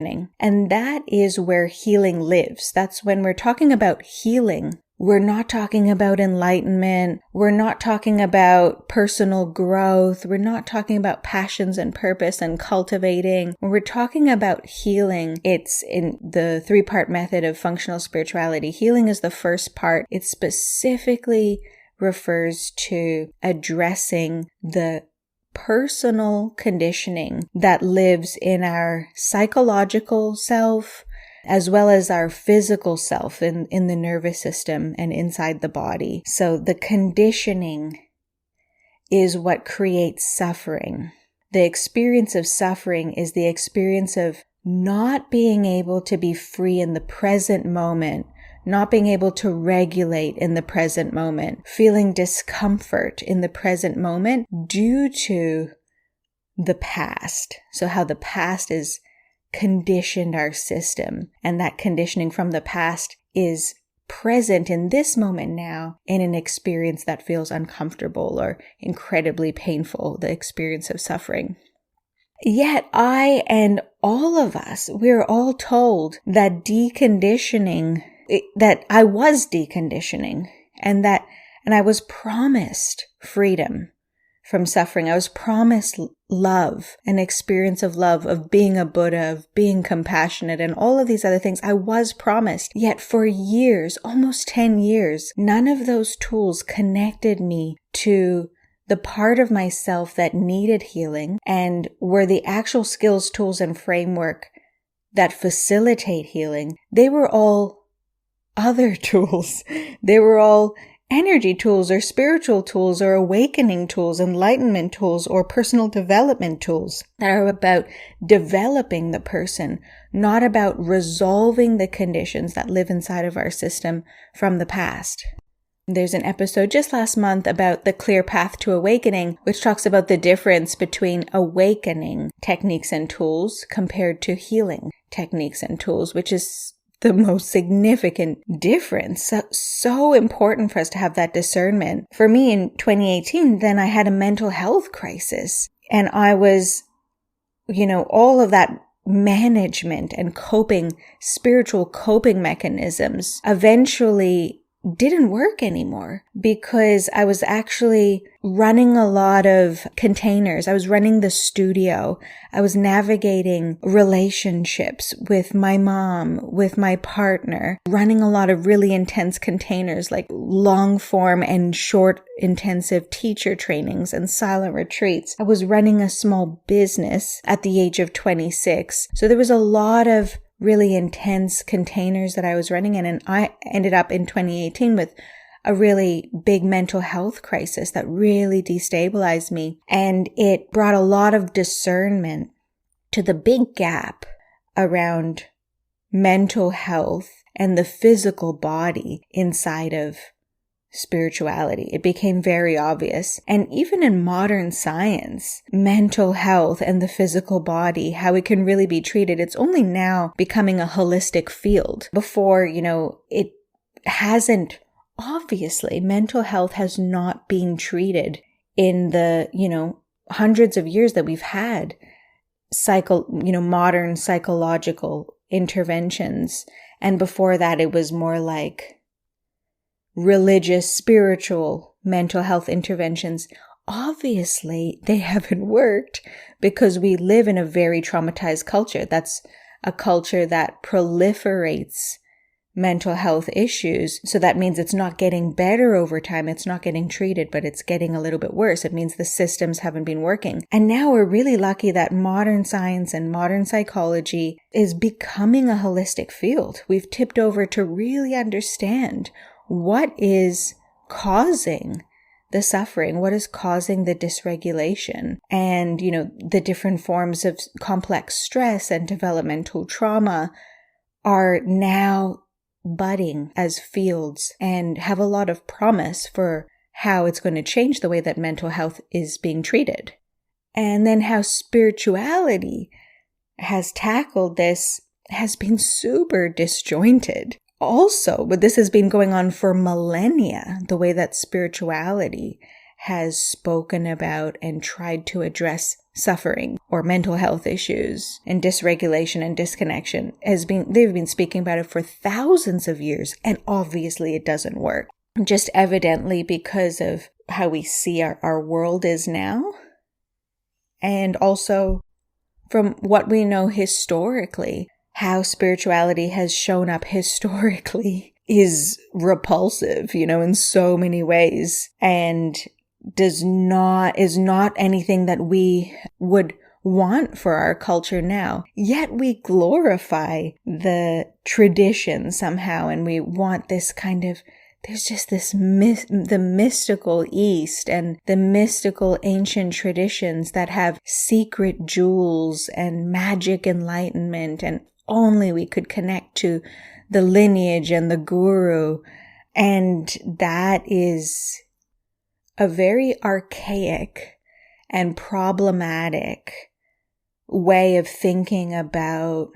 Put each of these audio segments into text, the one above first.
And that is where healing lives. That's when we're talking about healing. We're not talking about enlightenment. We're not talking about personal growth. We're not talking about passions and purpose and cultivating. When we're talking about healing, it's in the 3-part method of functional spirituality. Healing is the first part. It specifically refers to addressing the personal conditioning that lives in our psychological self, as well as our physical self in the nervous system and inside the body. So the conditioning is what creates suffering. The experience of suffering is the experience of not being able to be free in the present moment, not being able to regulate in the present moment, feeling discomfort in the present moment due to the past. So how the past is conditioned our system, and that conditioning from the past is present in this moment now in an experience that feels uncomfortable or incredibly painful, the experience of suffering. Yet I and all of us, we're all told that deconditioning, that I was deconditioning, and I was promised freedom from suffering. I was promised love, an experience of love, of being a Buddha, of being compassionate, and all of these other things I was promised. Yet for years, almost 10 years, none of those tools connected me to the part of myself that needed healing and were the actual skills, tools, and framework that facilitate healing. They were all other tools. They were all energy tools or spiritual tools or awakening tools, enlightenment tools, or personal development tools that are about developing the person, not about resolving the conditions that live inside of our system from the past. There's an episode just last month about the clear path to awakening, which talks about the difference between awakening techniques and tools compared to healing techniques and tools, which is the most significant difference. So important for us to have that discernment. For me in 2018, then I had a mental health crisis, and I was, all of that management and spiritual coping mechanisms eventually didn't work anymore because I was actually running a lot of containers. I was running the studio. I was navigating relationships with my mom, with my partner, running a lot of really intense containers like long form and short intensive teacher trainings and silent retreats. I was running a small business at the age of 26. So there was a lot of really intense containers that I was running in. And I ended up in 2018 with a really big mental health crisis that really destabilized me. And it brought a lot of discernment to the big gap around mental health and the physical body inside of spirituality. It became very obvious. And even in modern science, mental health and the physical body, how it can really be treated, it's only now becoming a holistic field. Before, it hasn't, obviously, mental health has not been treated in the, hundreds of years that we've had modern psychological interventions. And before that, it was more like religious, spiritual, mental health interventions. Obviously, they haven't worked because we live in a very traumatized culture. That's a culture that proliferates mental health issues. So that means it's not getting better over time. It's not getting treated, but it's getting a little bit worse. It means the systems haven't been working. And now we're really lucky that modern science and modern psychology is becoming a holistic field. We've tipped over to really understand what is causing the suffering, what is causing the dysregulation, and, the different forms of complex stress and developmental trauma are now budding as fields and have a lot of promise for how it's going to change the way that mental health is being treated. And then how spirituality has tackled this has been super disjointed. Also, but this has been going on for millennia, the way that spirituality has spoken about and tried to address suffering or mental health issues and dysregulation and disconnection they've been speaking about it for thousands of years, and obviously it doesn't work. Just evidently because of how we see our world is now, and also from what we know historically, how spirituality has shown up historically is repulsive, in so many ways, and is not anything that we would want for our culture now. Yet we glorify the tradition somehow, and we want this kind of, there's just this the mystical East and the mystical ancient traditions that have secret jewels and magic enlightenment, and only we could connect to the lineage and the guru. And that is a very archaic and problematic way of thinking about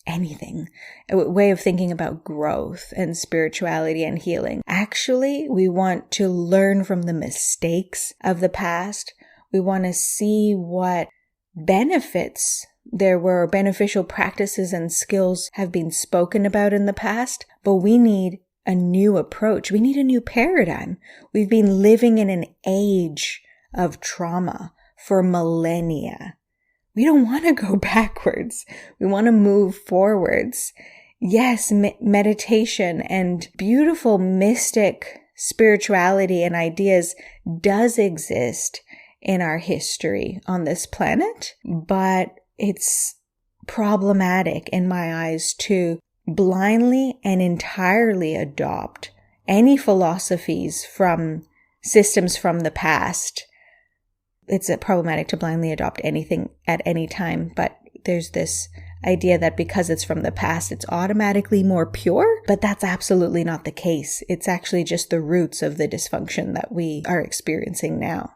anything, a way of thinking about growth and spirituality and healing. Actually, we want to learn from the mistakes of the past. We want to see what benefits there were, beneficial practices and skills have been spoken about in the past, but we need a new approach. We need a new paradigm. We've been living in an age of trauma for millennia. We don't want to go backwards. We want to move forwards. Yes, meditation and beautiful mystic spirituality and ideas does exist in our history on this planet, but it's problematic in my eyes to blindly and entirely adopt any philosophies from systems from the past. It's problematic to blindly adopt anything at any time, but there's this idea that because it's from the past, it's automatically more pure, but that's absolutely not the case. It's actually just the roots of the dysfunction that we are experiencing now.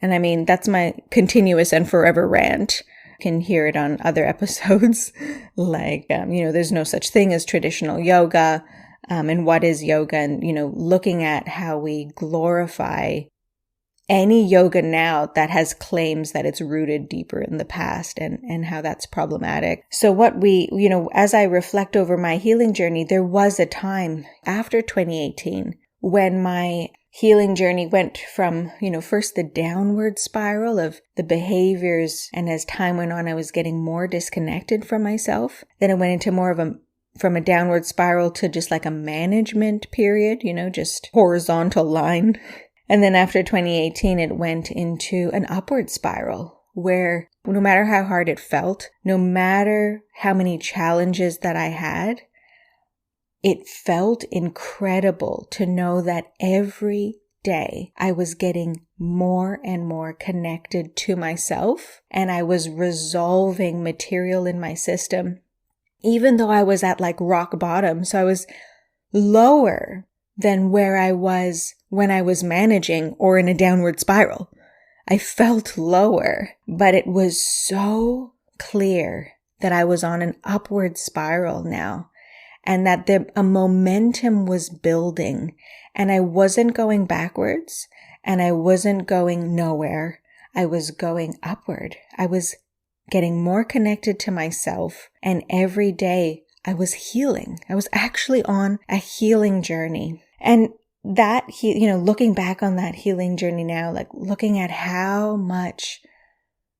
And I mean, that's my continuous and forever rant. You can hear it on other episodes, like, there's no such thing as traditional yoga, and what is yoga, and, looking at how we glorify any yoga now that has claims that it's rooted deeper in the past, and how that's problematic. So what as I reflect over my healing journey, there was a time after 2018 when my healing journey went from, first the downward spiral of the behaviors. And as time went on, I was getting more disconnected from myself. Then it went into more of from a downward spiral to just like a management period, just horizontal line. And then after 2018, it went into an upward spiral where no matter how hard it felt, no matter how many challenges that I had, it felt incredible to know that every day I was getting more and more connected to myself, and I was resolving material in my system, even though I was at like rock bottom. So I was lower than where I was when I was managing or in a downward spiral. I felt lower, but it was so clear that I was on an upward spiral now, and that a momentum was building, and I wasn't going backwards, and I wasn't going nowhere. I was going upward. I was getting more connected to myself, and every day I was healing. I was actually on a healing journey. And that, looking back on that healing journey now, like looking at how much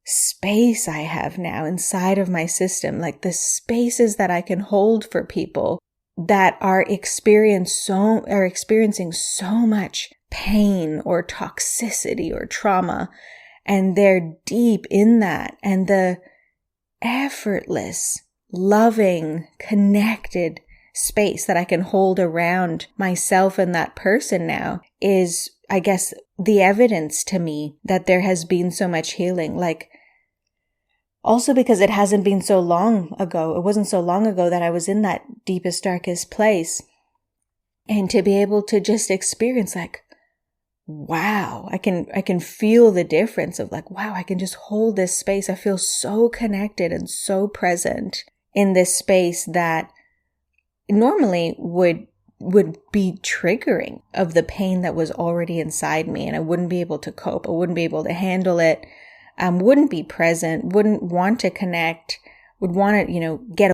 space I have now inside of my system, like the spaces that I can hold for people that are experiencing so much pain or toxicity or trauma, and they're deep in that, and the effortless, loving, connected space that I can hold around myself and that person now is, I guess, the evidence to me that there has been so much healing. Like, also because it hasn't been so long ago. It wasn't so long ago that I was in that deepest, darkest place. And to be able to just experience like, wow, I can feel the difference of like, wow, I can just hold this space. I feel so connected and so present in this space that normally would be triggering of the pain that was already inside me, and I wouldn't be able to cope. I wouldn't be able to handle it. wouldn't be present, wouldn't want to connect, would want to, get